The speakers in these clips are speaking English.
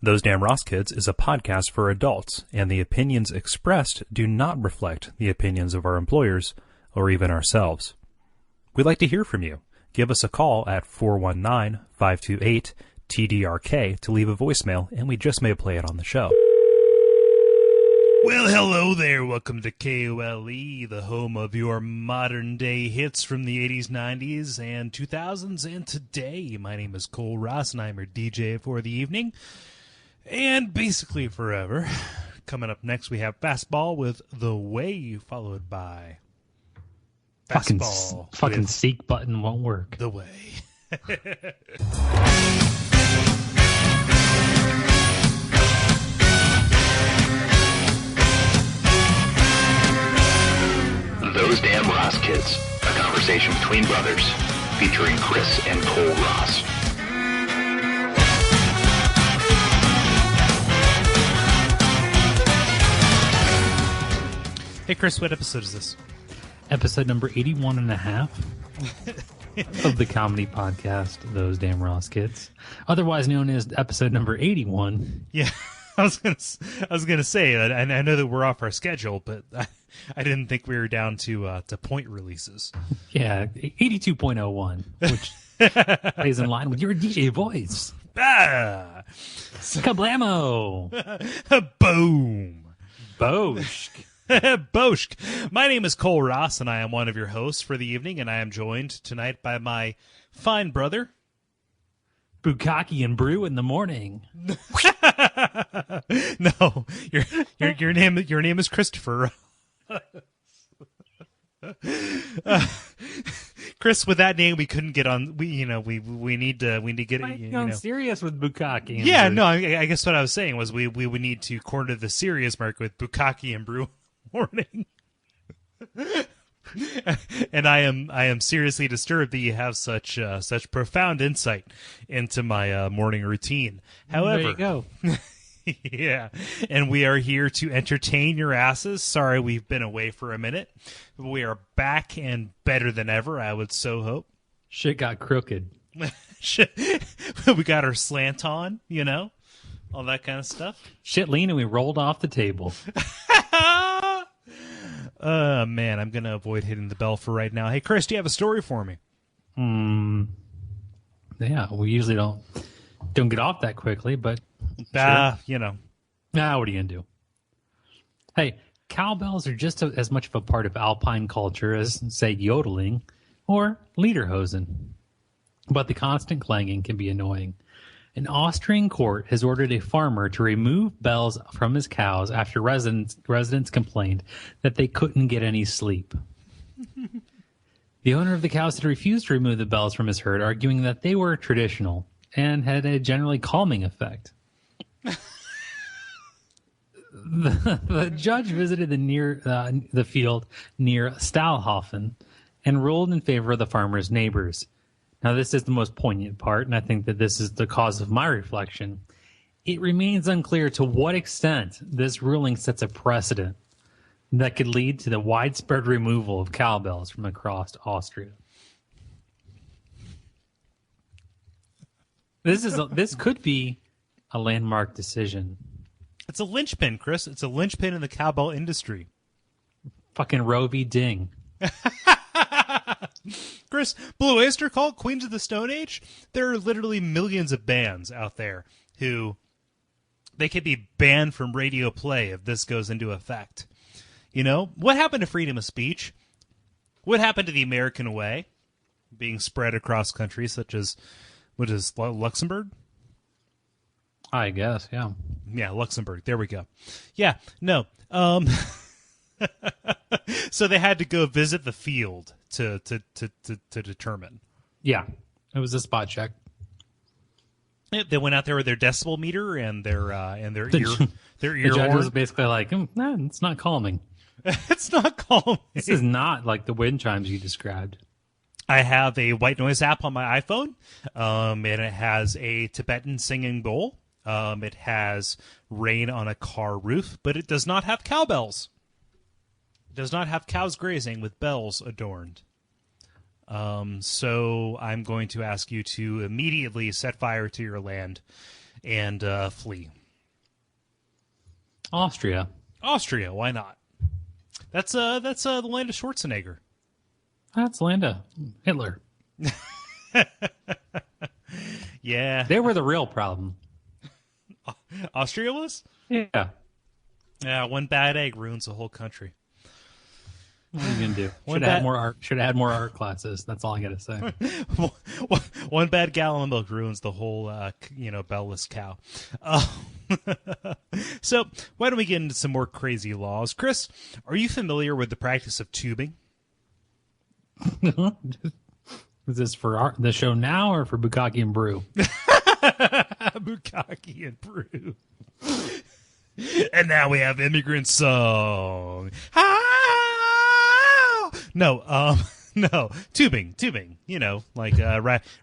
Those Damn Ross Kids is a podcast for adults, and the opinions expressed do not reflect the opinions of our employers or even ourselves. We'd like to hear from you. Give us a call at 419-528-TDRK to leave a voicemail, and we just may play it on the show. Well, hello there. Welcome to KOLE, the home of your modern-day hits from the 80s, 90s, and 2000s. And today, my name is Cole Ross, and I'm your DJ for the evening. And basically forever. Coming up next, we have Fastball with The Way, followed by Fastball. Fucking seek button won't work. The Way. Those Damn Ross Kids, a conversation between brothers, featuring Chris and Cole Ross. Hey, Chris, what episode is this? Episode number 81 and a half of the comedy podcast, Those Damn Ross Kids. Otherwise known as episode number 81. Yeah, I was gonna say, and I know that we're off our schedule, but I didn't think we were down to point releases. Yeah, 82.01, which plays in line with your DJ voice. Ah! Kablamo! Boom! Boshk! Boshk! My name is Cole Ross, and I am one of your hosts for the evening, and I am joined tonight by my fine brother, Bukkake and brew in the morning. No, your name is Christopher. Chris, with that name, we couldn't get on. We need to get it. Serious with Bukkake. Yeah, no. I guess what I was saying was we would need to corner the serious market with Bukkake and brew morning. And I am seriously disturbed that you have such profound insight into my morning routine. However, there you go. Yeah, and we are here to entertain your asses. Sorry we've been away for a minute. We are back and better than ever, I would so hope. Shit got crooked. We got our slant on, all that kind of stuff. Shit lean and we rolled off the table. Man, I'm going to avoid hitting the bell for right now. Hey, Chris, do you have a story for me? Yeah, we usually don't get off that quickly, but sure. What are you going to do? Hey, cowbells are just as much of a part of alpine culture as, say, yodeling or lederhosen. But the constant clanging can be annoying. An Austrian court has ordered a farmer to remove bells from his cows after residents complained that they couldn't get any sleep. The owner of the cows had refused to remove the bells from his herd, arguing that they were traditional and had a generally calming effect. The judge visited the field near Stahlhofen and ruled in favor of the farmer's neighbors. Now, this is the most poignant part, and I think that this is the cause of my reflection. It remains unclear to what extent this ruling sets a precedent that could lead to the widespread removal of cowbells from across Austria. This could be a landmark decision. It's a linchpin, Chris. It's a linchpin in the cowbell industry. Fucking Roe v. Ding. Chris, Blue Oyster Cult, Queens of the Stone Age, there are literally millions of bands out there who they could be banned from radio play if this goes into effect. What happened to freedom of speech? What happened to the American way being spread across countries such as, what is Luxembourg? I guess, yeah. Yeah, Luxembourg. There we go. Yeah, no. So they had to go visit the field to determine. Yeah, it was a spot check. They went out there with their decibel meter and their ear The judge horn. was basically like, it's not calming. It's not calming. This is not like the wind chimes you described. I have a white noise app on my iPhone, and it has a Tibetan singing bowl. It has rain on a car roof, but it does not have cowbells. It does not have cows grazing with bells adorned. So I'm going to ask you to immediately set fire to your land and flee. Austria. Austria, why not? That's the land of Schwarzenegger. That's Landa. Hitler. Yeah. They were the real problem. Austria was? Yeah. Yeah, one bad egg ruins the whole country. What are you gonna do? Should have had more art classes. That's all I gotta say. One bad gallon of milk ruins the whole, bellless cow. So why don't we get into some more crazy laws? Chris, are you familiar with the practice of tubing? Is this for the show now or for Bukkake and Brew? Bukkake and Brew. And now we have Immigrant Song. No, tubing. Like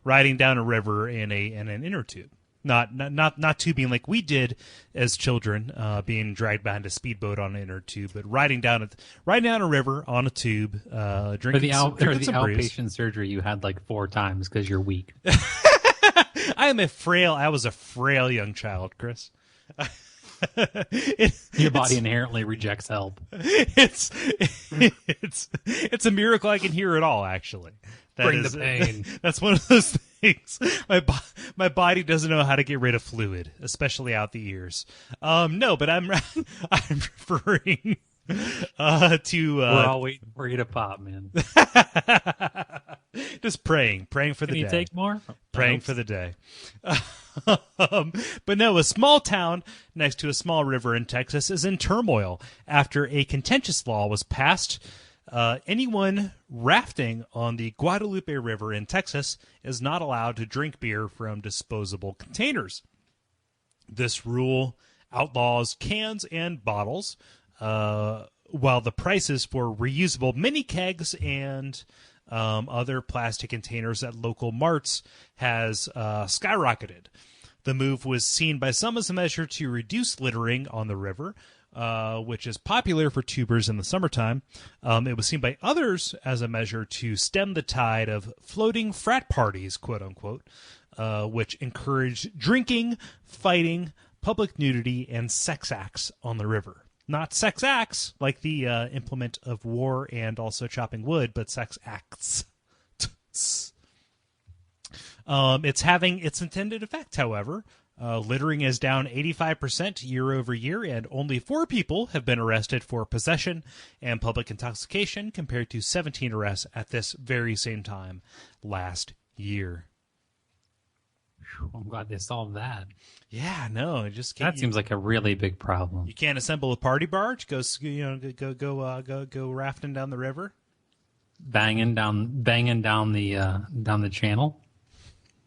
riding down a river in an inner tube. Not tubing like we did as children, being dragged behind a speedboat on an inner tube, but riding down a river on a tube, drinking the outpatient brews. surgery you had like 4 times because you're weak. I was a frail young child, Chris. Your body inherently rejects help. It's a miracle I can hear it all. Actually, Bring the pain. That's one of those things. My body doesn't know how to get rid of fluid, especially out the ears. No, but I'm referring to. We're all waiting for you to pop, man. Just praying for the day. Can you take more? Praying for the day. But no, a small town next to a small river in Texas is in turmoil after a contentious law was passed. Anyone rafting on the Guadalupe River in Texas is not allowed to drink beer from disposable containers. This rule outlaws cans and bottles, while the prices for reusable mini kegs and other plastic containers at local marts has skyrocketed. The move was seen by some as a measure to reduce littering on the river, which is popular for tubers in the summertime. It was seen by others as a measure to stem the tide of floating frat parties, quote unquote, which encouraged drinking, fighting, public nudity, and sex acts on the river. Not sex acts like the implement of war and also chopping wood, but sex acts. It's having its intended effect, however. Littering is down 85% year over year, and only 4 people have been arrested for possession and public intoxication compared to 17 arrests at this very same time last year. I'm glad they solved that. Yeah, no, it just can't. That seems like a really big problem. You can't assemble a party barge, go rafting down the river, banging down the channel.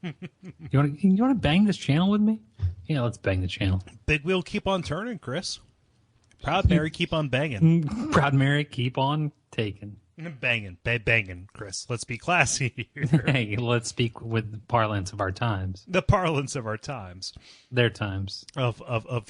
You want to bang this channel with me? Yeah, let's bang the channel. Big wheel keep on turning, Chris. Proud Mary keep on banging. Proud Mary keep on taking. Banging, Chris. Let's be classy here. Hey, let's speak with the parlance of our times. The parlance of our times. Their times. Of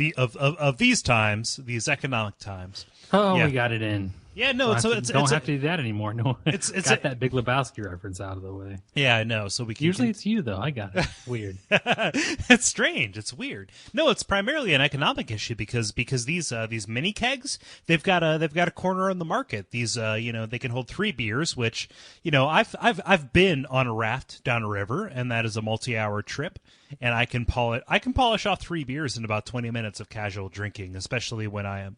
these times, these economic times. Oh, yeah. We got it in. Yeah, no, don't have to do that anymore. No, it's got that Big Lebowski reference out of the way. Yeah, I know. So we can usually it's you though. I got it. Weird. It's strange. It's weird. No, it's primarily an economic issue because these mini kegs they've got a corner on the market. These they can hold 3 beers, which I've been on a raft down a river, and that is a multi-hour trip. And I can polish off 3 beers in about 20 minutes of casual drinking, especially when I am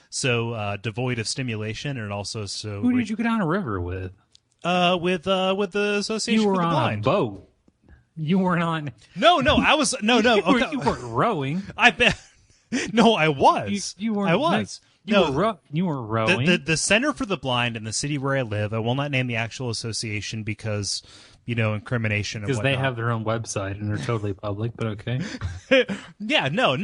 so devoid of stimulation, and also so. Who did you go down a river with? With the Association for the Blind. You were on a boat. You weren't on. No, I was no. Okay. You weren't rowing. I bet. No, I was. You weren't. I was. You were rowing. The Center for the Blind in the city where I live. I will not name the actual association because. Incrimination. Because they have their own website and they're totally public, but okay. Yeah, no.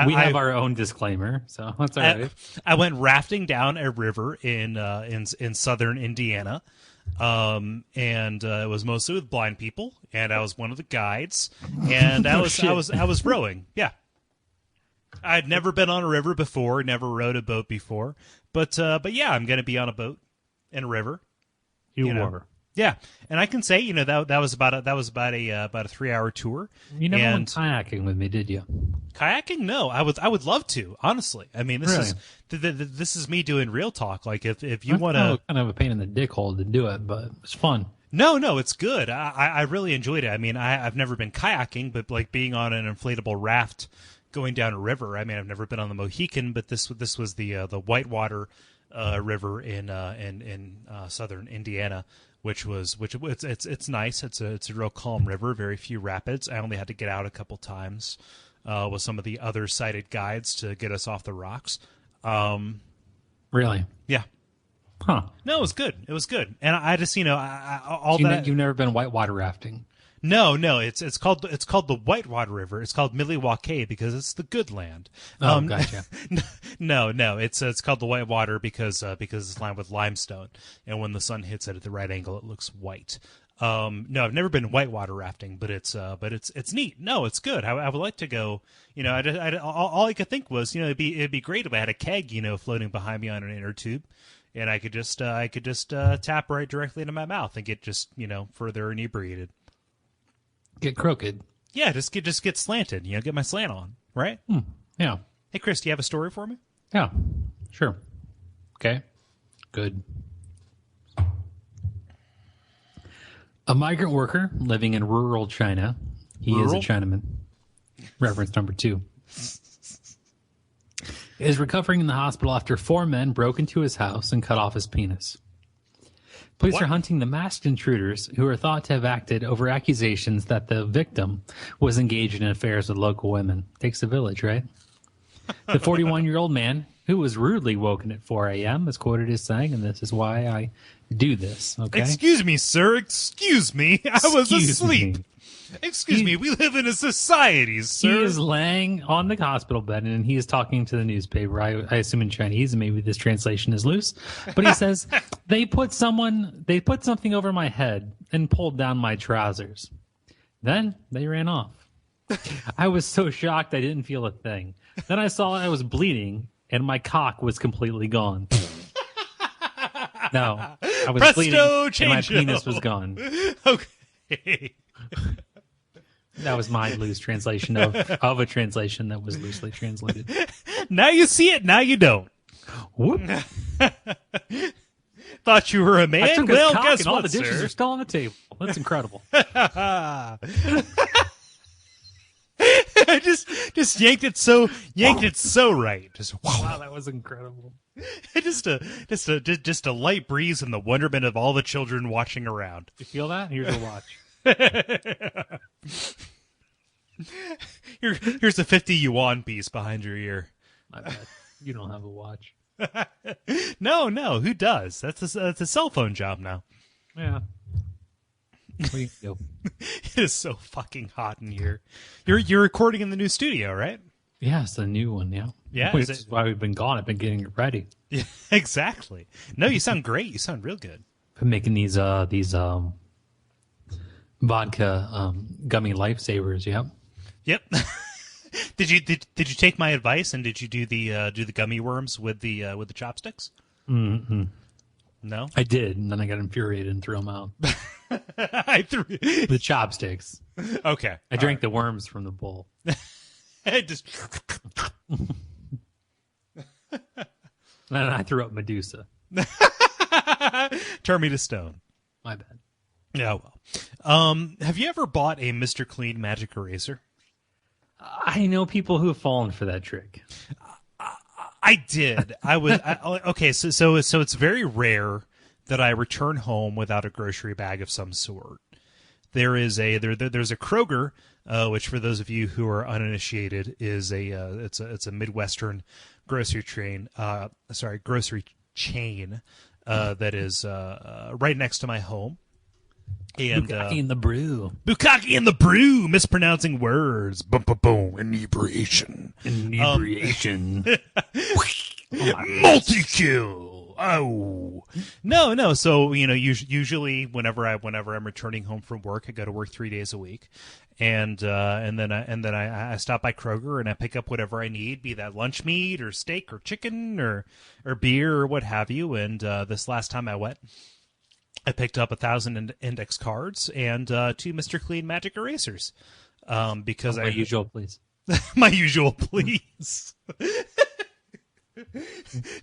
We have our own disclaimer, so that's all right. I went rafting down a river in southern Indiana, and it was mostly with blind people, and I was one of the guides, and I was rowing. Yeah, I'd never been on a river before, never rowed a boat before, but yeah, I'm going to be on a boat in a river. You were. Yeah, and I can say, you know, that was about a 3-hour tour. You never went kayaking with me, did you? Kayaking? No, I would love to. Honestly, I mean, this is me doing real talk. Like if you want to, kind of a pain in the dick hole to do it, but it's fun. No, it's good. I really enjoyed it. I mean, I've never been kayaking, but like being on an inflatable raft going down a river. I mean, I've never been on the Mohican, but this was the Whitewater River in southern Indiana. Which it's nice. It's a real calm river. Very few rapids. I only had to get out a couple times with some of the other sighted guides to get us off the rocks. Really? Yeah. Huh? No, it was good. It was good. And I just you've never been whitewater rafting? No. It's called the Whitewater River. It's called Milwaukee because it's the good land. Oh, gotcha. No. It's called the Whitewater because it's lined with limestone, and when the sun hits it at the right angle, it looks white. No, I've never been whitewater rafting, but it's neat. No, it's good. I would like to go. You know, all I could think was, you know, it'd be great if I had a keg, you know, floating behind me on an inner tube. And I could just tap right directly into my mouth and get just, you know, further inebriated. Get crooked. Yeah, just get slanted. You know, get my slant on, right? Yeah. Hey, Chris, do you have a story for me? Yeah. Sure. Okay. Good. A migrant worker living in rural China. He is a Chinaman. Reference number 2. Is recovering in the hospital after 4 men broke into his house and cut off his penis. Police are hunting the masked intruders who are thought to have acted over accusations that the victim was engaged in affairs with local women. Takes a village, right? The 41-year-old man, who was rudely woken at 4 a.m., is quoted as saying, and this is why I do this, okay? Excuse me, sir. Excuse me. I was asleep. Excuse me, we live in a society, sir. He is laying on the hospital bed, and he is talking to the newspaper. I assume in Chinese, and maybe this translation is loose. But he says, they put something over my head and pulled down my trousers. Then they ran off. I was so shocked I didn't feel a thing. Then I saw I was bleeding, and my cock was completely gone. No, I was bleeding, and my penis was gone. Okay. That was my loose translation of a translation that was loosely translated. Now you see it, now you don't. Whoop. Thought you were a man? I took well, his cock guess and what, all the dishes sir? are still on the table. That's incredible. I just yanked it so right. Just wow, that was incredible. just a light breeze and the wonderment of all the children watching around. You feel that? Here's a watch. Here's a 50 yuan piece behind your ear. My bad. You don't have a watch. No, who does? That's a cell phone job now. Yeah. What do you do? It is so fucking hot in here. You're recording in the new studio, right? Yeah, it's the new one. Yeah. Yeah. That's why we've been gone. I've been getting it ready. Yeah, exactly. No, you sound great. You sound real good. Been making these vodka gummy lifesavers. Yep. Did you take my advice and did you do the gummy worms with the chopsticks? Mm-hmm. No, I did, and then I got infuriated and threw them out. I threw the chopsticks. Okay, I drank the worms from the bowl. I just and then I threw up Medusa. Turn me to stone. My bad. Yeah, well. Have you ever bought a Mr. Clean magic eraser? I know people who have fallen for that trick. I did. Okay. So it's very rare that I return home without a grocery bag of some sort. There's a Kroger, which for those of you who are uninitiated is it's a Midwestern grocery chain. Grocery chain that is right next to my home. And Bukkake in the brew. Bukkake in the brew, mispronouncing words. Boom, boom, boom. Inebriation. Multi-kill. Oh. No. So, usually whenever I'm returning home from work, I go to work 3 days a week. And then I stop by Kroger and I pick up whatever I need, be that lunch meat or steak or chicken or beer or what have you. And this last time I went, I picked up 1,000 index cards and 2 Mr. Clean magic erasers. Because My usual, please. My usual please.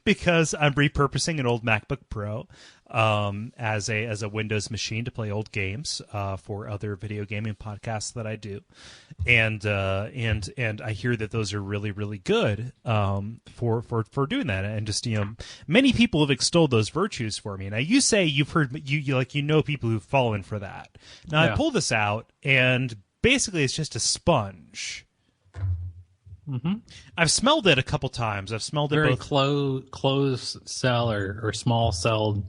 Because I'm repurposing an old MacBook Pro as a Windows machine to play old games for other video gaming podcasts that I do, and I hear that those are really, really good for doing that, and just many people have extolled those virtues for me. Now you say you've heard you know people who've fallen for that. Now I pull this out, and basically it's just a sponge. Mm-hmm. I've smelled it a couple times. I've smelled it very both closed cell or small celled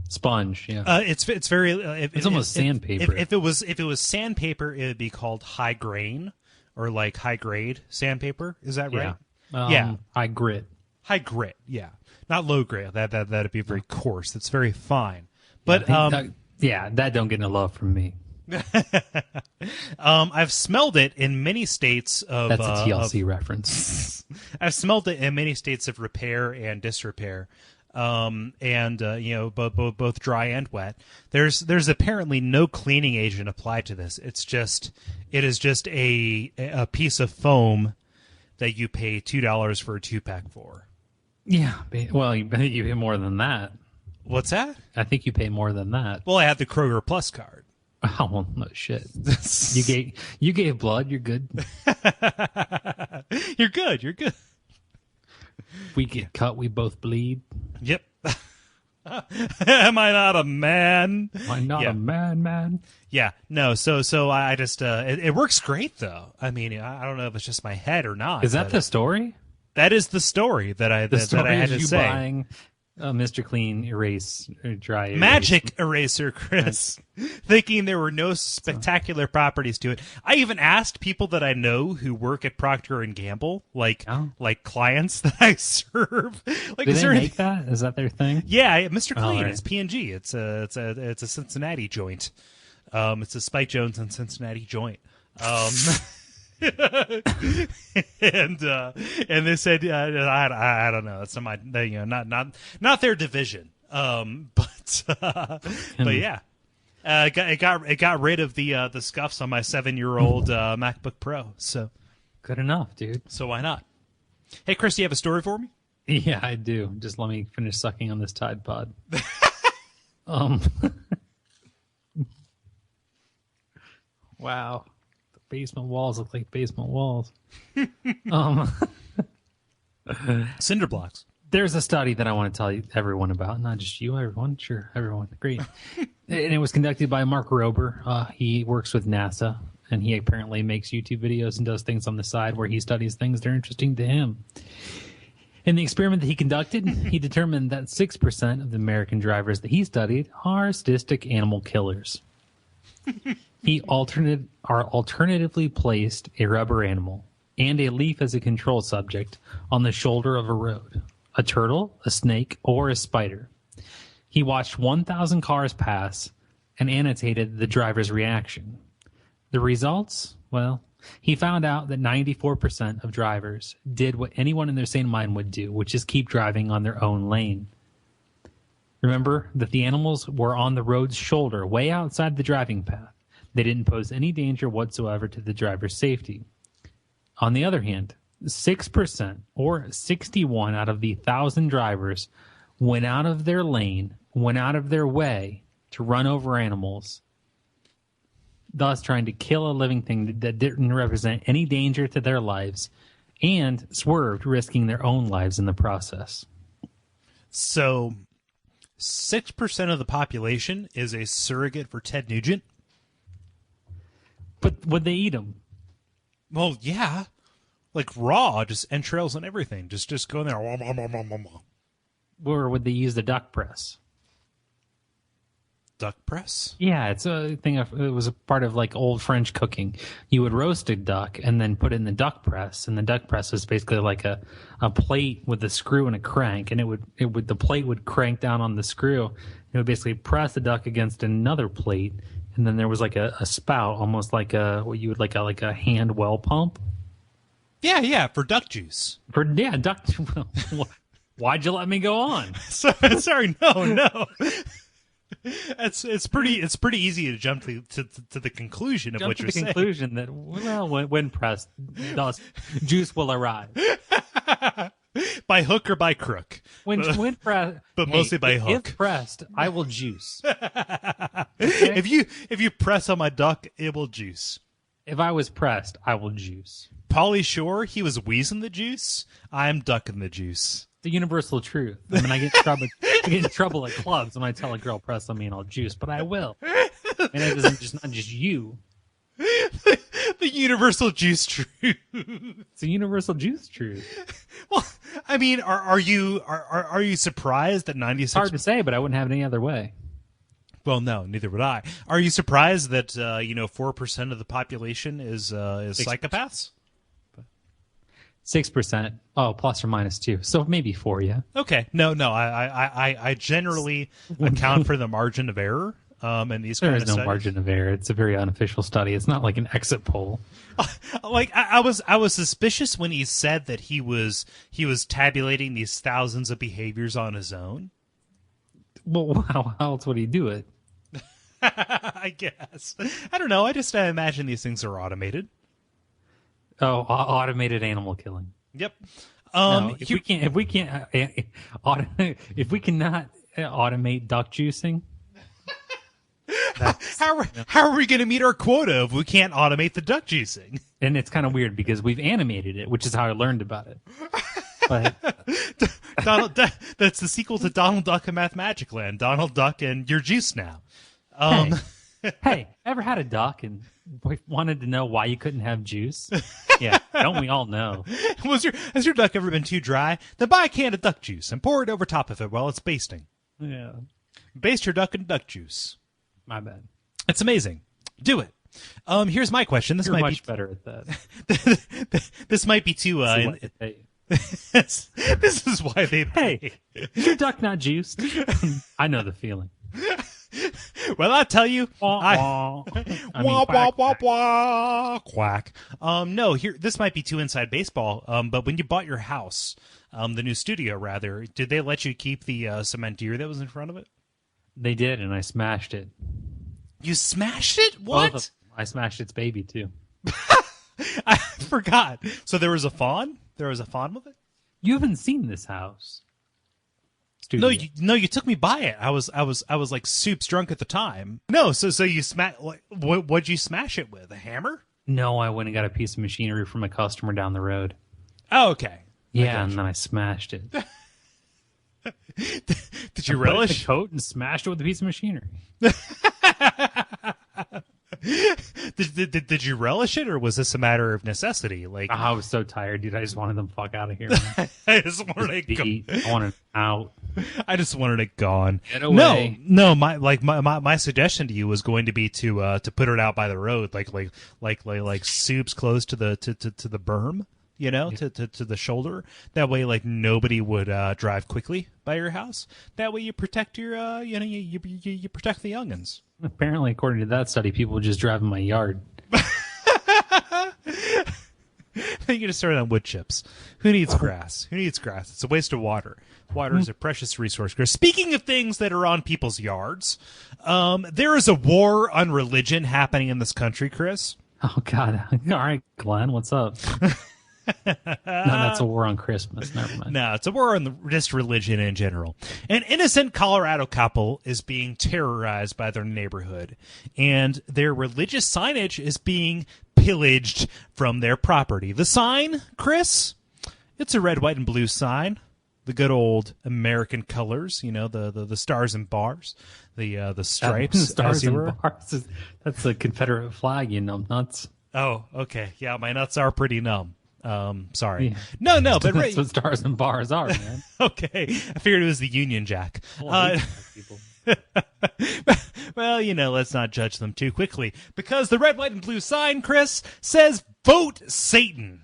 sponge. Yeah, it's very. It's almost sandpaper. If it was sandpaper, it would be called high grain or like high grade sandpaper. Is that right? Yeah. High grit. High grit. Yeah, not low grade. That'd be very coarse. That's very fine. But that don't get no love from me. I've smelled it in many states of that's a TLC reference. I've smelled it in many states of repair and disrepair, and both dry and wet. There's apparently no cleaning agent applied to this. It is just a piece of foam that you pay $2 for a 2-pack for. Yeah, well, you pay more than that. What's that? I think you pay more than that. Well, I have the Kroger Plus card. Oh, well, no shit. You gave blood. You're good. You're good. You're good. We get cut. We both bleed. Yep. Am I not a man? Am I not a man? Yeah. No. So I just it works great though. I mean, I don't know if it's just my head or not. Is that the story? That is the story that I had to say. Buying Mr. Clean dry magic eraser, Chris, thinking there were no spectacular properties to it. I even asked people that I know who work at Procter and Gamble, like clients that I serve. Like, do they make that? Is that their thing? Yeah, Mr. Clean. Right. It's P&G. It's a Cincinnati joint. It's a Spike Jones and Cincinnati joint. and they said I don't know, it's not my not their division, but yeah, it got rid of the scuffs on my 7-year-old MacBook Pro. So good enough, dude. So why not? Hey Chris, do you have a story for me? Yeah, I do. Just let me finish sucking on this Tide Pod. Wow. Basement walls look like basement walls. Cinder blocks. There's a study that I want to tell you everyone about. Not just you, everyone. Sure, everyone. Great. And it was conducted by Mark Rober. He works with NASA, and he apparently makes YouTube videos and does things on the side where he studies things that are interesting to him. In the experiment that he conducted, he determined that 6% of the American drivers that he studied are sadistic animal killers. He alternatively placed a rubber animal and a leaf as a control subject on the shoulder of a road, a turtle, a snake, or a spider. He watched 1,000 cars pass and annotated the driver's reaction. The results? Well, he found out that 94% of drivers did what anyone in their sane mind would do, which is keep driving on their own lane. Remember that the animals were on the road's shoulder, way outside the driving path. They didn't pose any danger whatsoever to the driver's safety. On the other hand, 6% or 61 out of the 1,000 drivers went out of their lane, went out of their way to run over animals, thus trying to kill a living thing that didn't represent any danger to their lives, and swerved, risking their own lives in the process. So 6% of the population is a surrogate for Ted Nugent? But would they eat them? Well, yeah. Like raw, just entrails and everything. Just go in there. Or would they use the duck press? Duck press? Yeah, it's a thing. It was a part of like old French cooking. You would roast a duck and then put it in the duck press, and the duck press was basically like a plate with a screw and a crank, and the plate would crank down on the screw. It would basically press the duck against another plate, and then there was like a spout, almost like what you would like a hand well pump. Yeah, for duck juice. Duck. Why'd you let me go on? Sorry, no. It's pretty easy to jump to the conclusion of what you're saying. Conclusion that, well, when pressed, thus juice will arrive. By hook or by crook. When pressed, but mostly by hook. If pressed, I will juice. Okay? If you press on my duck, it will juice. If I was pressed, I will juice. Pauly Shore, he was wheezing the juice. I'm ducking the juice. The universal truth. I mean, I get in trouble at clubs when I tell a girl press on me and I'll juice, but I will. And it isn't not just you. The universal juice truth. It's a universal juice truth. Well, I mean, are you surprised that 96%? It's hard to say, but I wouldn't have it any other way. Well, no, neither would I. Are you surprised that 4% of the population is psychopaths? 6%. Oh, plus or minus 2. So maybe 4, yeah. Okay. No. I generally account for the margin of error. And these there kind is of no studies. margin of error. It's a very unofficial study. It's not like an exit poll. Like I was suspicious when he said that he was tabulating these thousands of behaviors on his own. Well, how else would he do it? I guess. I don't know. I imagine these things are automated. Oh, automated animal killing. Yep. No, if we cannot automate duck juicing, how are we going to meet our quota if we can't automate the duck juicing? And it's kind of weird because we've animated it, which is how I learned about it. But that's the sequel to Donald Duck and Math Magic Land. Donald Duck and Your Juice Now. Hey, ever had a duck and wanted to know why you couldn't have juice? Yeah, don't we all know? Has your duck ever been too dry? Then buy a can of duck juice and pour it over top of it while it's basting. Yeah. Baste your duck in duck juice. My bad. It's amazing. Do it. Here's my question. This You're might much be better at that. this might be too. This is why they pay. Hey, is your duck not juiced? I know the feeling. Well, I tell you, Quack. No, this might be too inside baseball. But when you bought your house, the new studio rather, did they let you keep the cement deer that was in front of it? They did, and I smashed it. You smashed it? What? I smashed its baby too. I forgot. So there was a fawn? There was a fawn with it? You haven't seen this house. Studio. No, you took me by it. I was like soups drunk at the time. No, so you what'd you smash it with? A hammer? No, I went and got a piece of machinery from a customer down the road. Oh, okay. Yeah, and then I smashed it. Did you I put it in relish? the coat and smashed it with a piece of machinery. Did you relish it, or was this a matter of necessity? Like I was so tired, dude. I just wanted them fuck out of here. Man. I just wanted it I wanted out. I just wanted it gone. Get away. No. My suggestion to you was going to be to put it out by the road, like soups close to the berm. You know, to the shoulder. That way, like nobody would drive quickly by your house. That way, you protect your, you protect the youngins. Apparently, according to that study, people would just drive in my yard. You can just start on wood chips. Who needs grass? Who needs grass? It's a waste of water. Water is a precious resource. Speaking of things that are on people's yards, there is a war on religion happening in this country, Chris. Oh God! All right, Glenn, what's up? No, that's a war on Christmas. Never mind. No, it's a war on just religion in general. An innocent Colorado couple is being terrorized by their neighborhood, and their religious signage is being pillaged from their property. The sign, Chris, it's a red, white, and blue sign. The good old American colors, the stars and bars, the stripes. Stars and bars. That's a Confederate flag, you numb nuts. Oh, okay. Yeah, my nuts are pretty numb. Sorry. Yeah. No, but that's what stars and bars are, man. Okay. I figured it was the Union Jack. People. Well, let's not judge them too quickly, because the red, white, and blue sign, Chris, says vote Satan.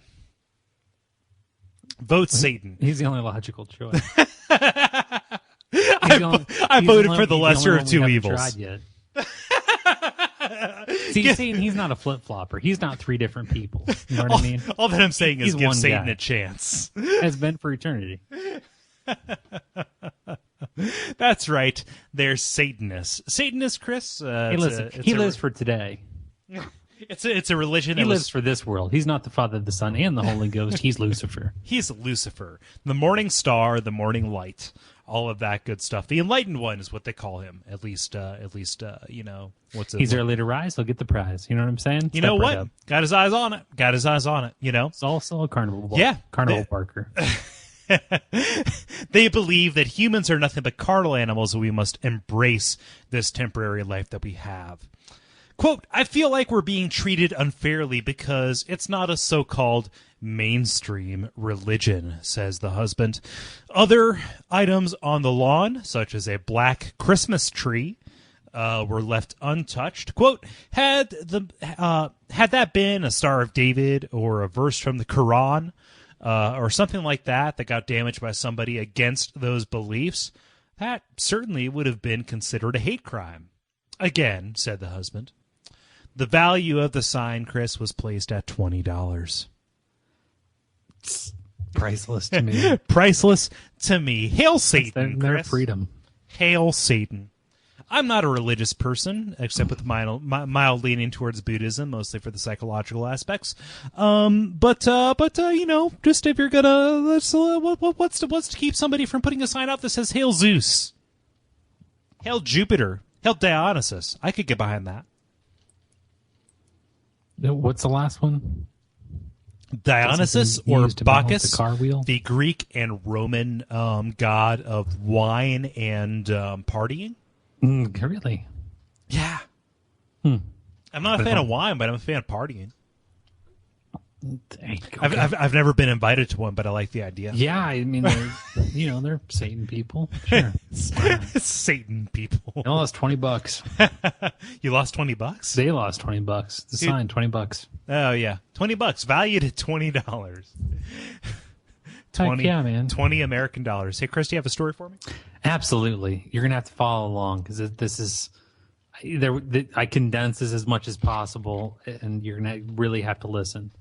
Vote Satan. He's the only logical choice. I voted for the lesser of two evils. See, Satan, he's not a flip-flopper. He's not three different people. You know what I mean? All that I'm saying is give one Satan guy. a chance. Has been for eternity. That's right. They're Satanists. Satanists, Chris. Hey, listen, he lives for today. It's a religion. He lives for this world. He's not the Father, the Son, and the Holy Ghost. He's Lucifer. He's Lucifer, the morning star, the morning light, all of that good stuff. The enlightened one is what they call him. At least, you know, what's it? He's early to rise. He'll get the prize. You know what I'm saying? You know what? Got his eyes on it. Got his eyes on it. You know, it's also a carnival. Yeah, carnival barker. They believe that humans are nothing but carnal animals, and we must embrace this temporary life that we have. Quote, I feel like we're being treated unfairly because it's not a so-called mainstream religion, says the husband. Other items on the lawn, such as a black Christmas tree, were left untouched. Quote, had that been a Star of David or a verse from the Quran or something like that got damaged by somebody against those beliefs, that certainly would have been considered a hate crime. Again, said the husband. The value of the sign, Chris, was placed at $20. Priceless to me. Priceless to me. Hail Satan, their Chris. freedom. Hail Satan. I'm not a religious person, except with mild leaning towards Buddhism, mostly for the psychological aspects. But you know, just if you're gonna, what's to keep somebody from putting a sign out that says "Hail Zeus," "Hail Jupiter," "Hail Dionysus"? I could get behind that. What's the last one? Dionysus or Bacchus, the car wheel? The Greek and Roman god of wine and partying. Really? Yeah. I'm not a fan of wine, but I'm a fan of partying. Okay. I've never been invited to one, but I like the idea. Yeah, I mean, they're Satan people. Sure. Satan people. They lost $20. You lost $20? They lost $20. The sign, $20. Oh yeah, $20, valued at $20. 20, yeah, man. 20 American dollars. Hey, Chris, do you have a story for me? Absolutely. You're gonna have to follow along because this is. I condense this as much as possible, and you're gonna really have to listen.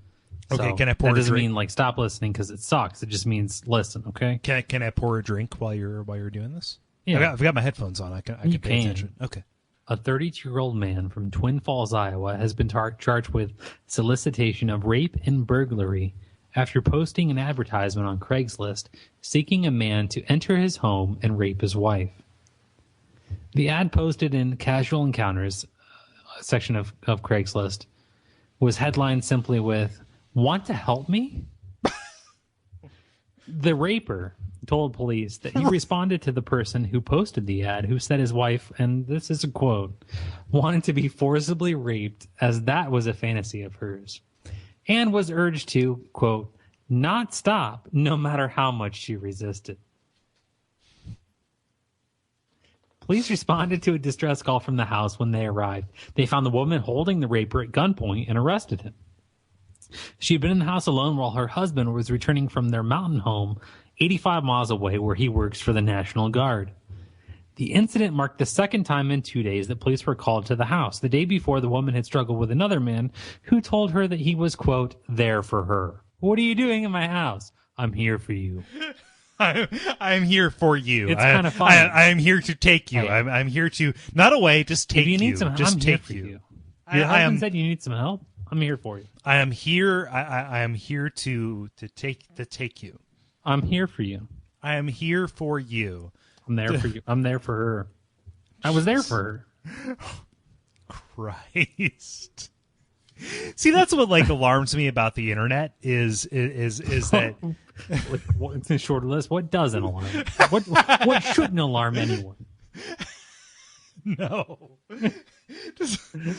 Okay, so can I pour that a doesn't drink? mean like stop listening because it sucks. It just means listen. Okay. Can I pour a drink while you're doing this? Yeah. I've got my headphones on. I can pay attention. Okay. A 32-year-old man from Twin Falls, Iowa, has been charged with solicitation of rape and burglary after posting an advertisement on Craigslist seeking a man to enter his home and rape his wife. The ad posted in Casual Encounters section of Craigslist was headlined simply with, "Want to help me?" The raper told police that he responded to the person who posted the ad, who said his wife, and this is a quote, wanted to be forcibly raped as that was a fantasy of hers, and was urged to, quote, not stop no matter how much she resisted. Police responded to a distress call from the house when they arrived. They found the woman holding the raper at gunpoint and arrested him. She had been in the house alone while her husband was returning from their mountain home 85 miles away where he works for the National Guard. The incident marked the second time in 2 days that police were called to the house. The day before, the woman had struggled with another man who told her that he was, quote, there for her. What are you doing in my house? I'm here for you. I'm here for you. It's kind of funny. I'm here to take you. Hey. I'm here to, not away, just take If you. Need you. some, just I'm take here for you. Your husband said you need some help. I'm here for you. I am here. I am here to take you. I'm here for you. I am here for you. I'm there for you. I'm there for her. I was there for her. Christ. See, that's what like alarms me about the internet is that It's a short list. What doesn't alarm? What shouldn't alarm anyone? No.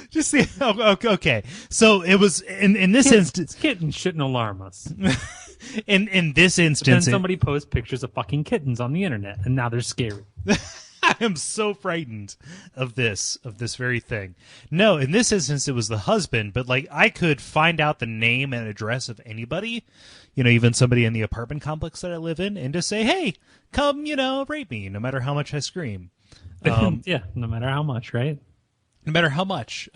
Just see. Okay. So it was in this instance. Kittens shouldn't alarm us. In this Then instance, somebody posts pictures of fucking kittens on the internet, and now they're scary. I am so frightened of this very thing. No, in this instance, it was the husband, but like I could find out the name and address of anybody, even somebody in the apartment complex that I live in, and just say, hey, come, rape me, no matter how much I scream. Yeah, no matter how much, right? No matter how much.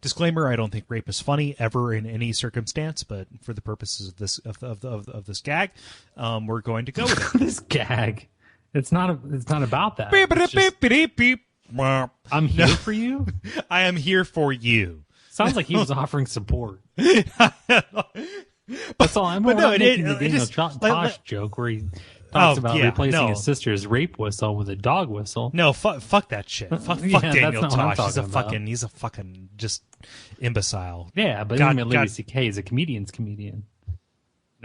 Disclaimer: I don't think rape is funny ever in any circumstance, but for the purposes of this of this gag, we're going to go with it. This gag. It's not about that. Beep, It's just, beep, beep. I'm here for you. I am here for you. Sounds like he was offering support. That's all. I'm not making the Daniel Tosh joke where he talks about replacing his sister's rape whistle with a dog whistle. No, fuck that shit. Fuck Daniel Tosh. He's a fucking just imbecile. Yeah, but Louis C.K. is a comedian's comedian.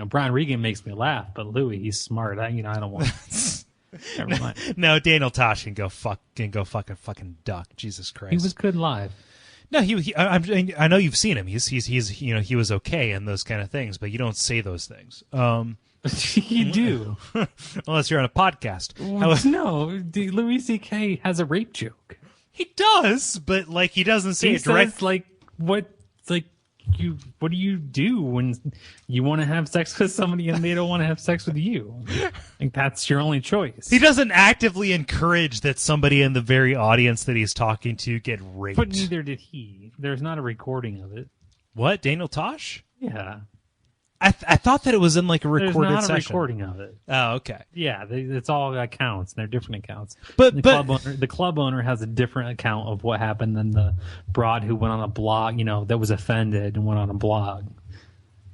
Brian Regan makes me laugh, but Louis, he's smart. I don't want. Never mind. No, Daniel Tosh can go fucking duck. Jesus Christ. He was good live. No, I know you've seen him. He's he was okay and those kind of things, but you don't say those things. You do, unless you're on a podcast. No, Louis C.K. has a rape joke. He does, but he doesn't say it directly. What do you do when you want to have sex with somebody and they don't want to have sex with you? That's your only choice. He doesn't actively encourage that somebody in the very audience that he's talking to get raped. But neither did he. There's not a recording of it. What? Daniel Tosh? Yeah. I thought that it was in a recorded session. There's not a recording of it. Oh, okay. Yeah, it's all accounts. They're different accounts. But the club owner has a different account of what happened than the broad who went on a blog, that was offended and went on a blog.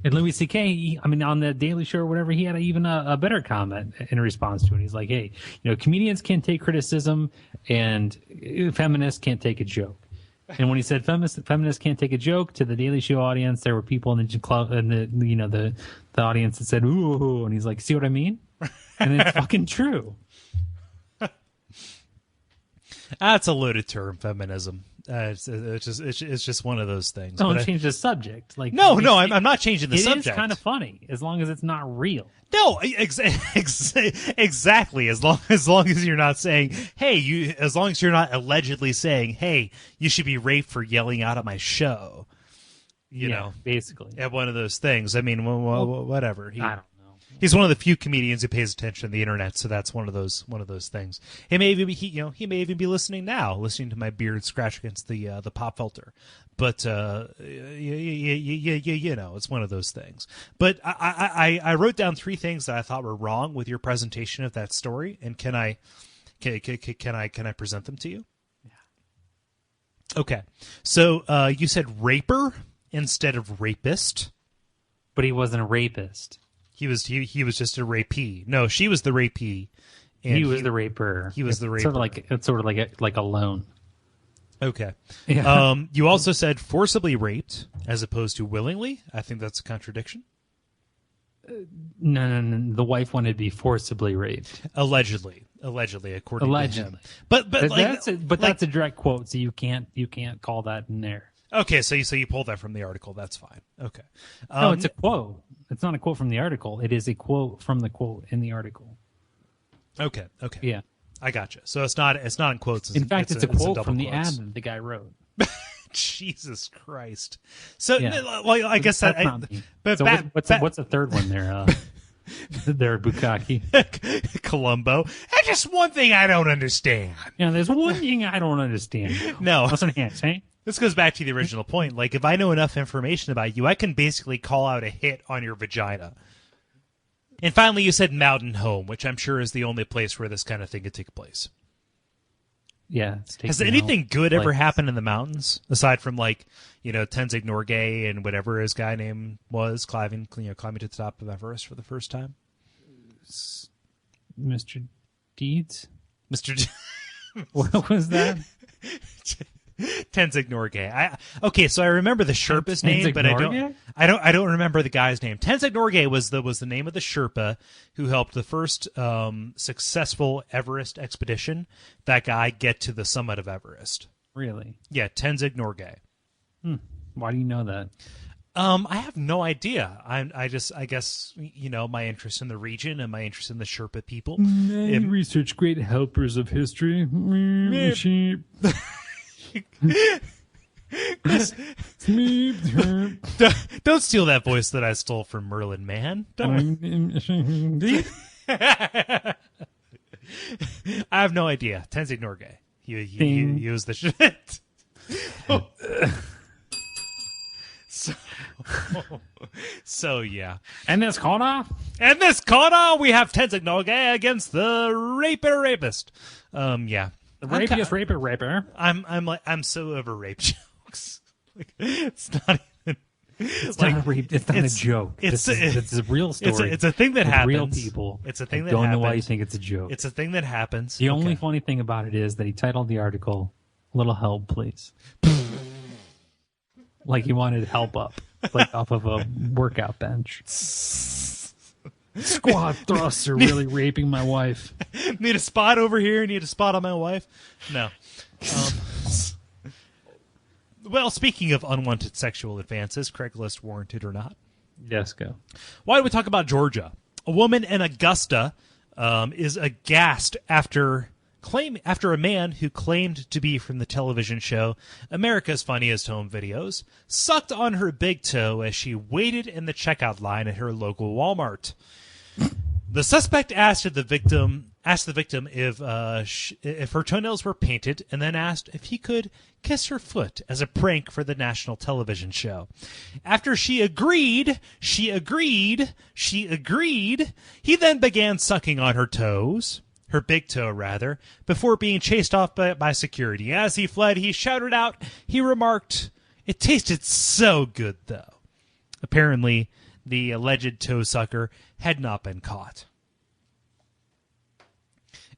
And Louis C.K., on the Daily Show or whatever, he had even a better comment in response to it. He's like, hey, comedians can't take criticism and feminists can't take a joke. And when he said feminists can't take a joke to the Daily Show audience, there were people in the club and the audience that said, ooh, and he's like, see what I mean? And it's fucking true. That's a loaded term, feminism. It's just one of those things. Don't change the subject. I'm not changing the subject. It is kind of funny as long as it's not real. No, exactly. As long as you're not saying, hey, as long as you're not allegedly saying, hey, you should be raped for yelling out at my show. You know, basically, at one of those things. Whatever. I don't know. He's one of the few comedians who pays attention to the internet, so that's one of those things. He may even be listening now, listening to my beard scratch against the pop filter. But it's one of those things. But I wrote down 3 things that I thought were wrong with your presentation of that story, and can I present them to you? Yeah. Okay. So you said raper instead of rapist, but he wasn't a rapist. He was just a rapee. No, she was the rapee. And he was the raper. He was the raper. It's sort of like a loan. Okay. Yeah. You also said forcibly raped as opposed to willingly. I think that's a contradiction. No. The wife wanted to be forcibly raped. Allegedly, according to him. But that's a direct quote, so you can't call that in there. Okay, so you pulled that from the article. That's fine. Okay. No, it's a quote. It's not a quote from the article. It is a quote from the quote in the article. Okay. Yeah. I gotcha. So it's not in quotes. In fact, it's a quote from the quotes. ad that the guy wrote. Jesus Christ. So, yeah. Well, I guess that's that. Not me. But so what's the third one there? There, Bukkake. Columbo. That's just one thing I don't understand. Yeah, there's one thing I don't understand. No. What's on hands, eh? This goes back to the original point. If I know enough information about you, I can basically call out a hit on your vagina. And finally, you said mountain home, which I'm sure is the only place where this kind of thing could take place. Yeah. Has anything good ever happened in the mountains aside from Tenzing Norgay and whatever his guy name was climbing to the top of Everest for the first time? Mr. Deeds. What was that? Tenzing Norgay. Okay, so I remember the Sherpa's name, but I don't remember the guy's name. Tenzing Norgay was the name of the Sherpa who helped the first successful Everest expedition. That guy get to the summit of Everest. Really? Yeah, Tenzing Norgay. Why do you know that? I have no idea. I guess my interest in the region and my interest in the Sherpa people. Research great helpers of history. Don't steal that voice that I stole from Merlin Mann. I have no idea. Tenzing Norgay. He was the shit. So, yeah. And this corner, we have Tenzing Norgay against the rapist. Yeah. the rapiest raper. I'm so over rape jokes. Like, it's not even. It's not a rape. It's not a joke. It's a real story. It's a thing that happens. Real people. It's a thing that don't happens. know why you think it's a joke. It's a thing that happens. The only funny thing about it is that he titled the article "Little Help, Please." Like he wanted help up, like off of a workout bench. Squat thrusts are really raping my wife. Need a spot over here. Need a spot on my wife. No. Well, speaking of unwanted sexual advances, Craigslist warranted or not. Yes, go. Why do we talk about Georgia? A woman in Augusta is aghast after a man who claimed to be from the television show America's Funniest Home Videos sucked on her big toe as she waited in the checkout line at her local Walmart. The suspect asked the victim if her toenails were painted, and then asked if he could kiss her foot as a prank for the national television show. After she agreed, he then began sucking on her toes, her big toe rather, before being chased off by security. As he fled, he shouted out, he remarked, "It tasted so good, though." Apparently, the alleged toe sucker had not been caught.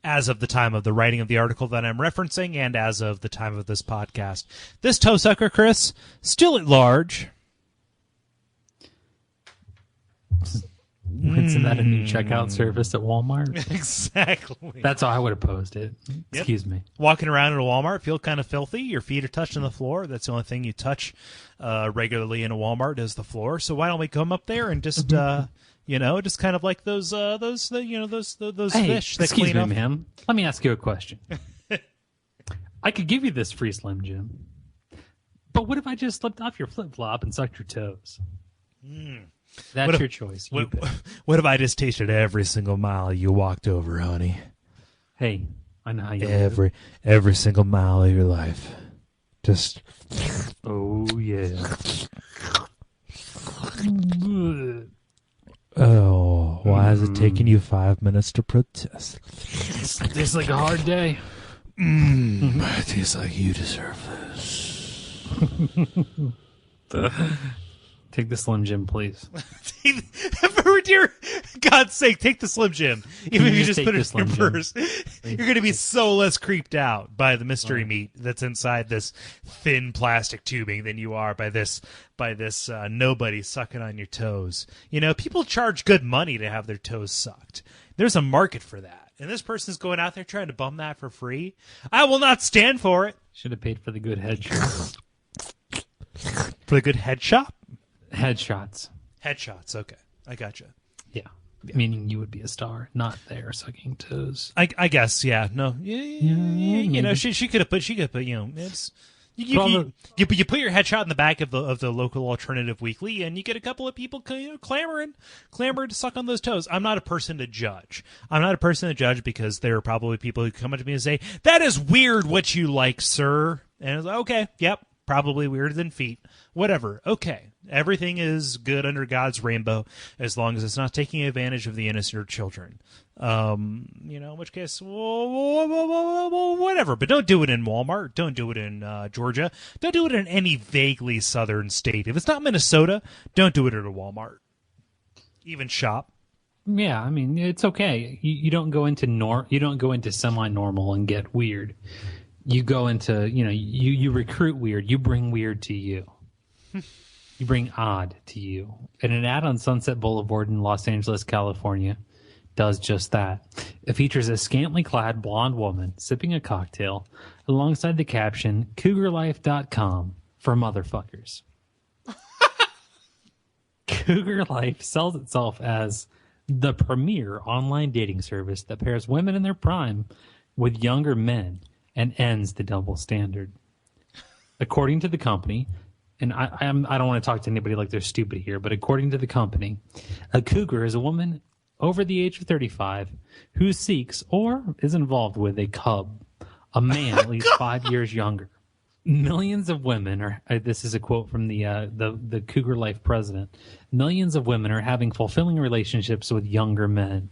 As of the time of the writing of the article that I'm referencing, and as of the time of this podcast, this toe sucker, Chris, still at large. Isn't that a new checkout service at Walmart? Exactly. That's how I would have posed it. Excuse me. Walking around at a Walmart, feel kind of filthy. Your feet are touching the floor. That's the only thing you touch regularly in a Walmart is the floor. So why don't we come up there and just, just kind of like those Hey, fish that excuse clean me, up. ma'am. Let me ask you a question. I could give you this free Slim Jim, but what if I just slipped off your flip-flop and sucked your toes? That's your choice. What if I just tasted every single mile you walked over, honey? Hey, I know how you live. Every single mile of your life. Just. Oh, yeah. Oh, why is it taking you 5 minutes to protest? It's like a hard day. It tastes like you deserve this. Take the Slim Jim, please. For dear God's sake, take the Slim Jim. Even if you just put it in your purse, you're going to be so less creeped out by the mystery meat that's inside this thin plastic tubing than you are by this nobody sucking on your toes. You know, people charge good money to have their toes sucked. There's a market for that. And this person's going out there trying to bum that for free. I will not stand for it. Should have paid for the good headshots. For the good head shop? Headshots. Headshots, okay. I gotcha. Yeah. Meaning you would be a star, not there sucking toes. I guess, yeah. No. You know, she could have put, you know, it's... You put your headshot in the back of the local alternative weekly, and you get a couple of people clamoring to suck on those toes. I'm not a person to judge. Because there are probably people who come up to me and say, "That is weird what you like, sir." And it's like, okay, yep, probably weirder than feet. Whatever. Okay. Everything is good under God's rainbow as long as it's not taking advantage of the innocent children. You know, in which case, whatever. But don't do it in Walmart. Don't do it in Georgia. Don't do it in any vaguely southern state. If it's not Minnesota, don't do it at a Walmart. Even shop. Yeah, I mean, it's okay. You don't go into semi-normal and get weird. You go into, you recruit weird. You bring weird to you. You bring odd to you. And an ad on Sunset Boulevard in Los Angeles, California does just that. It features a scantily clad blonde woman sipping a cocktail alongside the caption, CougarLife.com for motherfuckers. Cougar Life sells itself as the premier online dating service that pairs women in their prime with younger men and ends the double standard. According to the company, and I don't want to talk to anybody like they're stupid here, but according to the company, a cougar is a woman over the age of 35 who seeks or is involved with a cub, a man at least 5 years younger. Millions of women are. This is a quote from the Cougar Life president. Millions of women are having fulfilling relationships with younger men.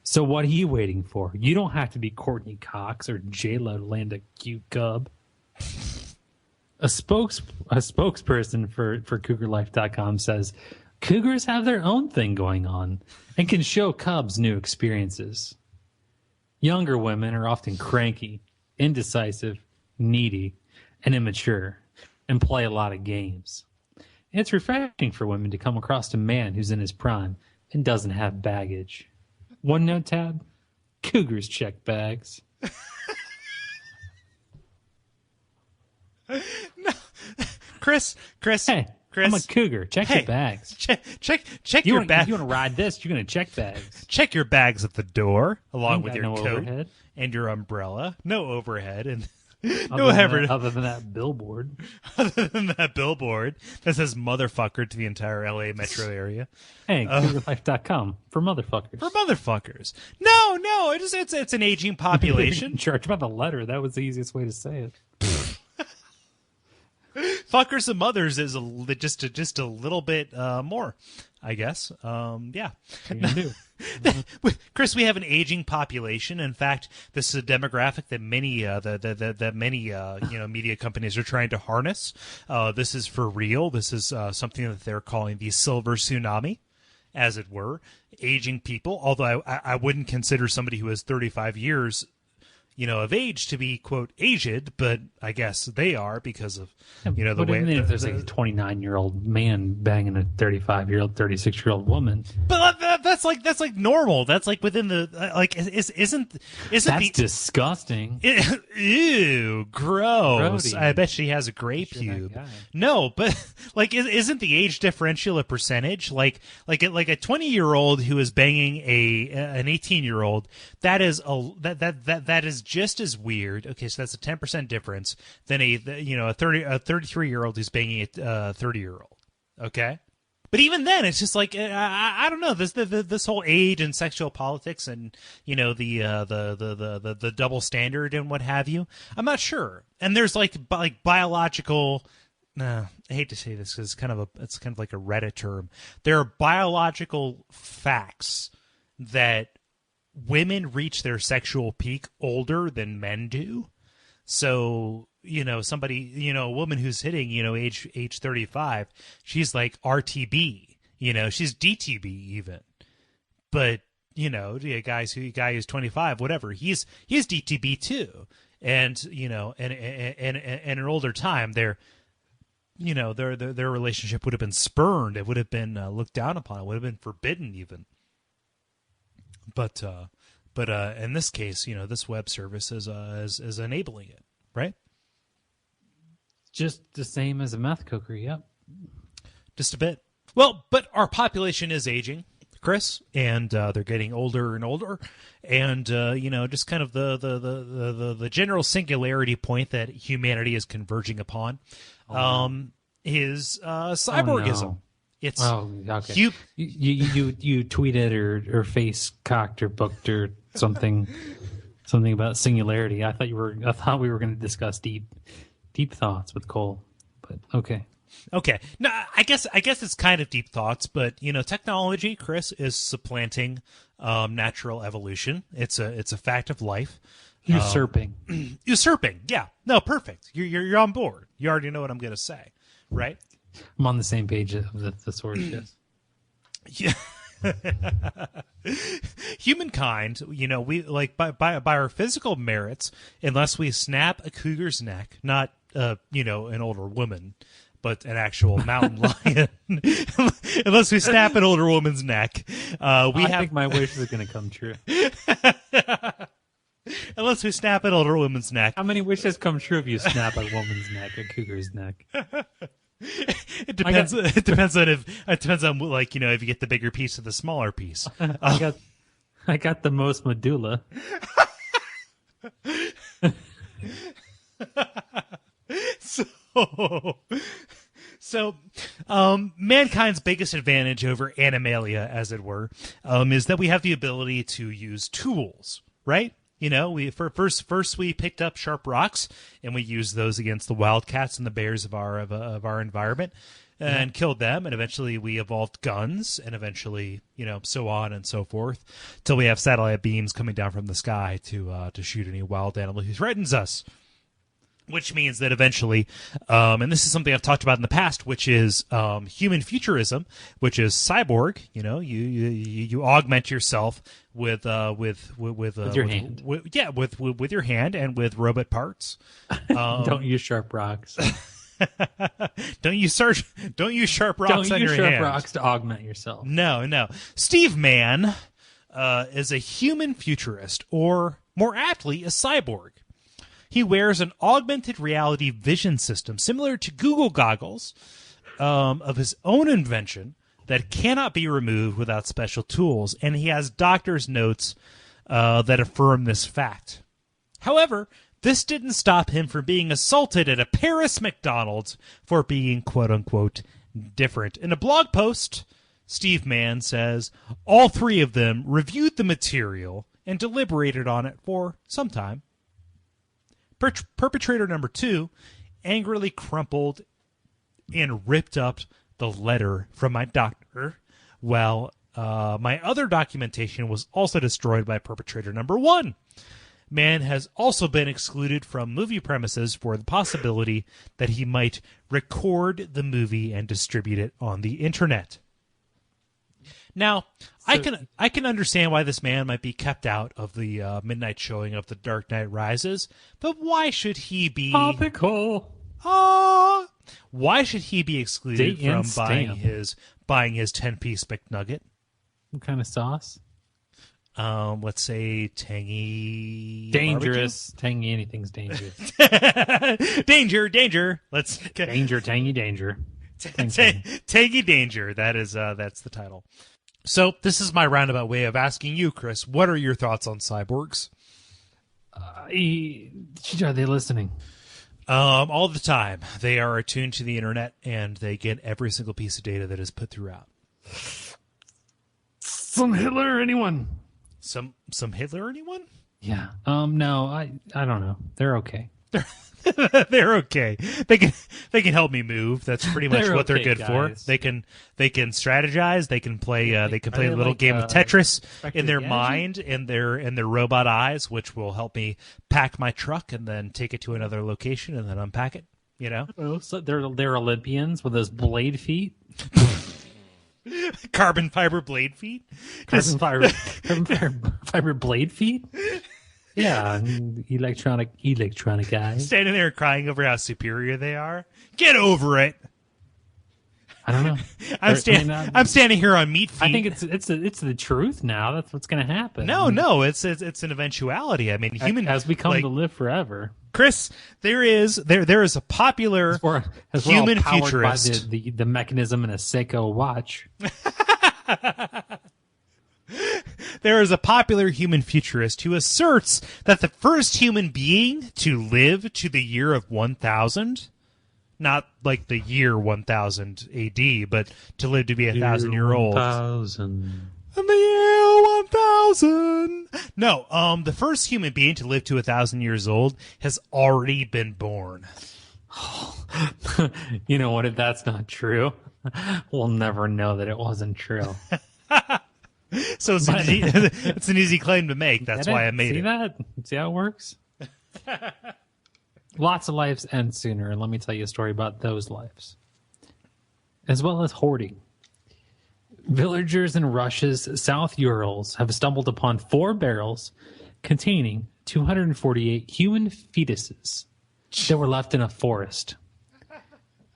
So what are you waiting for? You don't have to be Courtney Cox or J-Lo to land a cute cub. A spokesperson for CougarLife.com says Cougars have their own thing going on and can show cubs new experiences. Younger women are often cranky, indecisive, needy, and immature, and play a lot of games. It's refreshing for women to come across a man who's in his prime and doesn't have baggage. One note tab, Cougars check bags. No. Chris. Hey, I'm a cougar. Check your bags. Check your bags. You want to ride this, you're going to check bags. Check your bags at the door, along with your no coat overhead. And your umbrella. No overhead. And Other than that billboard. Other than that billboard that says motherfucker to the entire LA metro area. Hey, CougarLife.com for motherfuckers. For motherfuckers. No, it's an aging population. Charge by the letter. That was the easiest way to say it. Fuckers and mothers is just a little bit more, I guess. Yeah. Chris, we have an aging population. In fact, this is a demographic that many media companies are trying to harness. This is for real. This is something that they're calling the silver tsunami, as it were. Aging people. Although I wouldn't consider somebody who is 35 years of age to be, quote, aged, but I guess they are because of, the way. If there's like a 29-year-old man banging a 35-year-old, 36-year-old woman. But that's like normal. That's like within the, isn't that's disgusting. Ew, gross. Grody. I bet she has a gray pube. No, but isn't the age differential a percentage? Like a 20-year-old who is banging an 18-year-old, that is just as weird. Okay, so that's a 10% difference than a 33-year-old who's banging a 30-year-old. Okay, but even then, it's just like I don't know this whole age and sexual politics and the double standard and what have you. I'm not sure. And there's like biological. I hate to say this because it's kind of like a Reddit term. There are biological facts that women reach their sexual peak older than men do. So, somebody, a woman who's hitting, age 35, she's like RTB, she's DTB even. But, a guy who's 25, whatever, he's DTB too. And, and an older time, their relationship would have been spurned. It would have been looked down upon. It would have been forbidden even. But in this case, this web service is enabling it, right? Just the same as a meth cooker, yep. Just a bit. Well, but our population is aging, Chris, and they're getting older and older, and just kind of the general singularity point that humanity is converging upon is cyborgism. Oh, no. It's okay. You tweeted or face cocked or booked or something about singularity. I thought we were going to discuss deep thoughts with Cole, but okay. Okay. No, I guess it's kind of deep thoughts, but technology, Chris, is supplanting natural evolution. It's a fact of life. Usurping. Usurping. Yeah. No, perfect. You're on board. You already know what I'm going to say, right? I'm on the same page of the source, yes. Yeah. Humankind, we by our physical merits, unless we snap a cougar's neck, not an older woman, but an actual mountain lion. Unless we snap an older woman's neck, I think my wish is going to come true. Unless we snap an older woman's neck. How many wishes come true if you snap a woman's neck, a cougar's neck? It depends. It depends on if you get the bigger piece or the smaller piece. I got the most medulla. So, mankind's biggest advantage over Animalia, as it were, is that we have the ability to use tools, right? You know, first we picked up sharp rocks and we used those against the wildcats and the bears of our environment and killed them. And eventually we evolved guns and eventually, so on and so forth till we have satellite beams coming down from the sky to shoot any wild animal who threatens us. Which means that eventually, and this is something I've talked about in the past, which is human futurism, which is cyborg. You augment yourself with your hand. With your hand and with robot parts. Don't use sharp rocks. Don't use sharp rocks on your hand. Don't use sharp rocks to augment yourself. No. Steve Mann is a human futurist, or more aptly, a cyborg. He wears an augmented reality vision system similar to Google goggles of his own invention that cannot be removed without special tools, and he has doctor's notes that affirm this fact. However, this didn't stop him from being assaulted at a Paris McDonald's for being quote-unquote different. In a blog post, Steve Mann says, all three of them reviewed the material and deliberated on it for some time. Perpetrator number 2 angrily crumpled and ripped up the letter from my doctor, while my other documentation was also destroyed by perpetrator number 1. Mann has also been excluded from movie premises for the possibility that he might record the movie and distribute it on the internet. Now, I can understand why this man might be kept out of the midnight showing of The Dark Knight Rises, but why should he be topical? Why should he be excluded from buying his 10-piece McNugget? What kind of sauce? Let's say tangy. Dangerous. Barbecue? Tangy. Anything's dangerous. Danger. Let's danger. Tangy danger. Tangy danger. That's the title. So this is my roundabout way of asking you, Chris, what are your thoughts on cyborgs? Are they listening? All the time. They are attuned to the internet, and they get every single piece of data that is put throughout. Some Hitler, anyone? Some Hitler, anyone? Yeah. No, I don't know. They're okay. They're okay. They can help me move. That's pretty much what they're good for. They can strategize. They can play a little game of Tetris in their mind, in their robot eyes, which will help me pack my truck and then take it to another location and then unpack it. So they're Olympians with those blade feet. Carbon fiber blade feet. Carbon fiber blade feet. Yeah, electronic guys. Standing there crying over how superior they are. Get over it. I don't know. I'm standing here on meat feet. I think it's the truth now. That's what's going to happen. No, it's an eventuality. I mean, as we come to live forever. Chris, there is a popular human futurist by the mechanism in a Seiko watch. There is a popular human futurist who asserts that the first human being to live to the year of 1000, not like the year 1000 AD, but to live to be 1,000-year-old. 1000. In the year 1000. No, the first human being to live to 1,000 years old has already been born. You know what? If that's not true, we'll never know that it wasn't true. So it's an easy claim to make. That's why I made it. See how it works? Lots of lives end sooner, and let me tell you a story about those lives. As well as hoarding. Villagers in Russia's South Urals have stumbled upon 4 barrels containing 248 human fetuses that were left in a forest.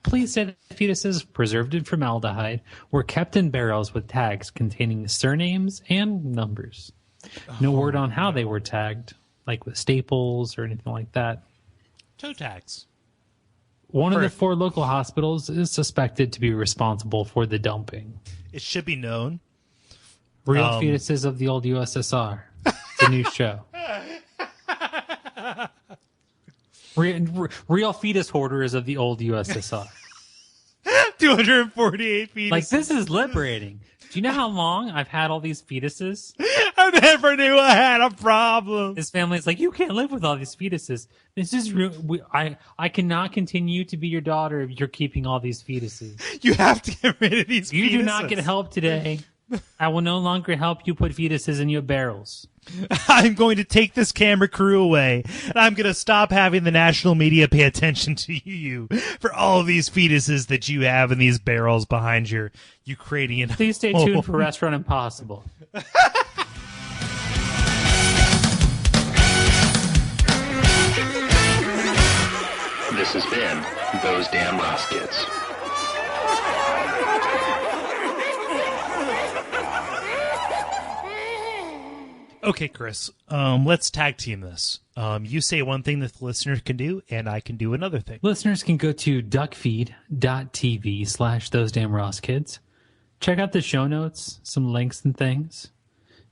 Police said the fetuses, preserved in formaldehyde, were kept in barrels with tags containing surnames and numbers. No word on how they were tagged, like with staples or anything like that. Toe tags. One of the 4 local hospitals is suspected to be responsible for the dumping. It should be known. Real fetuses of the old USSR. It's a new show. Real fetus hoarders of the old USSR. 248 fetuses. Like, this is liberating. Do you know how long I've had all these fetuses? I I never knew I had a problem. His family's like, you can't live with all these fetuses. This is I cannot continue to be your daughter if you're keeping all these fetuses. You have to get rid of these fetuses. You do not get help today. I will no longer help you put fetuses in your barrels. I'm going to take this camera crew away, and I'm going to stop having the national media pay attention to you for all of these fetuses that you have in these barrels behind your Ukrainian Please stay home. tuned for Restaurant Impossible. This has been Those Damn Ross Kids. Okay, Chris, let's tag team this. You say one thing that the listeners can do, and I can do another thing. Listeners can go to Duckfeed.tv/Those Damn Ross Kids. Check out the show notes, some links and things.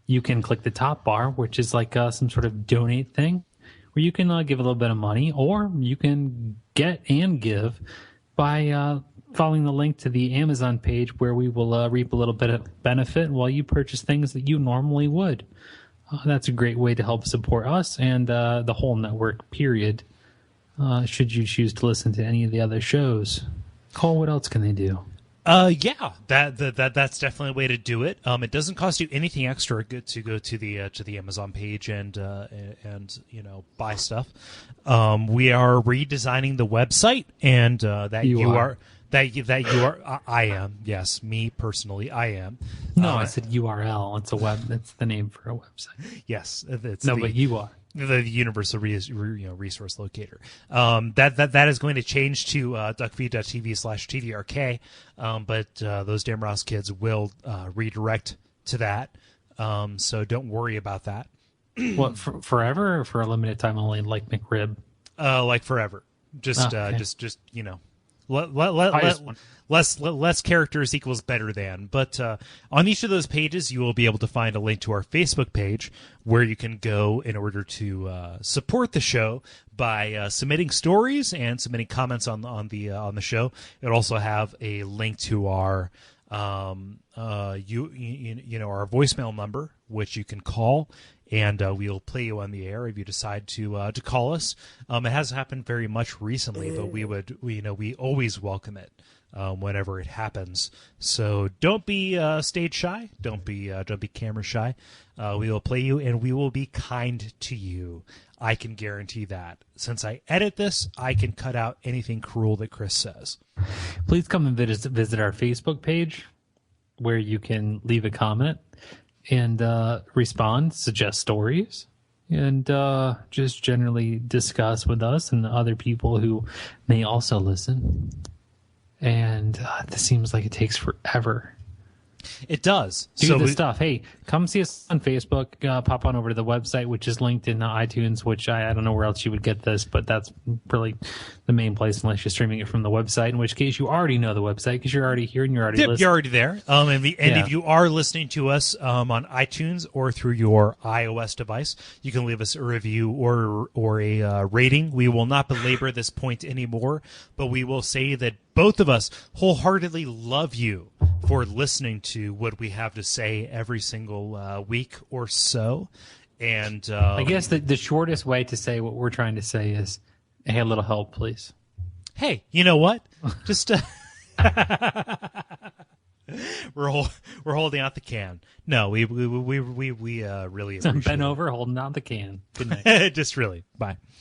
You can click the top bar, which is like some sort of donate thing, where you can give a little bit of money, or you can get and give by following the link to the Amazon page, where we will reap a little bit of benefit while you purchase things that you normally would. That's a great way to help support us and the whole network, period, should you choose to listen to any of the other shows. Cole, what else can they do? Yeah, that's definitely a way to do it. It doesn't cost you anything extra to go to the Amazon page and buy stuff. We are redesigning the website, and I am. Yes, me personally, I am. No, I said URL. It's a web. That's the name for a website. Yes, it's but you are. The universal resource locator. That is going to change to duckfeed.tv/TDRK, but those damn Ross kids will redirect to that. So don't worry about that. What, forever or for a limited time only, like McRib? Like forever. Just less characters equals better than. But on each of those pages, you will be able to find a link to our Facebook page, where you can go in order to support the show by submitting stories and submitting comments on the show. It'll also have a link to our our voicemail number, which you can call. And we'll play you on the air if you decide to call us. It hasn't happened very much recently, but we always welcome it whenever it happens. So don't be stage shy. Don't be camera shy. We will play you, and we will be kind to you. I can guarantee that. Since I edit this, I can cut out anything cruel that Chris says. Please come and visit our Facebook page, where you can leave a comment and respond, suggest stories, and just generally discuss with us and the other people who may also listen. And this seems like it takes forever. It does. Do this stuff. Hey, come see us on Facebook. Pop on over to the website, which is linked in iTunes, which I don't know where else you would get this, but that's really the main place unless you're streaming it from the website, in which case you already know the website because you're already here and you're already listening. You're already there. If you are listening to us on iTunes or through your iOS device, you can leave us a review or a rating. We will not belabor this point anymore, but we will say that both of us wholeheartedly love you for listening to what we have to say every single week or so. And I guess the shortest way to say what we're trying to say is, hey, a little help, please. Hey, you know what? Just we're holding out the can. No, we really appreciate Bent over, holding out the can. Good night. Just really. Bye.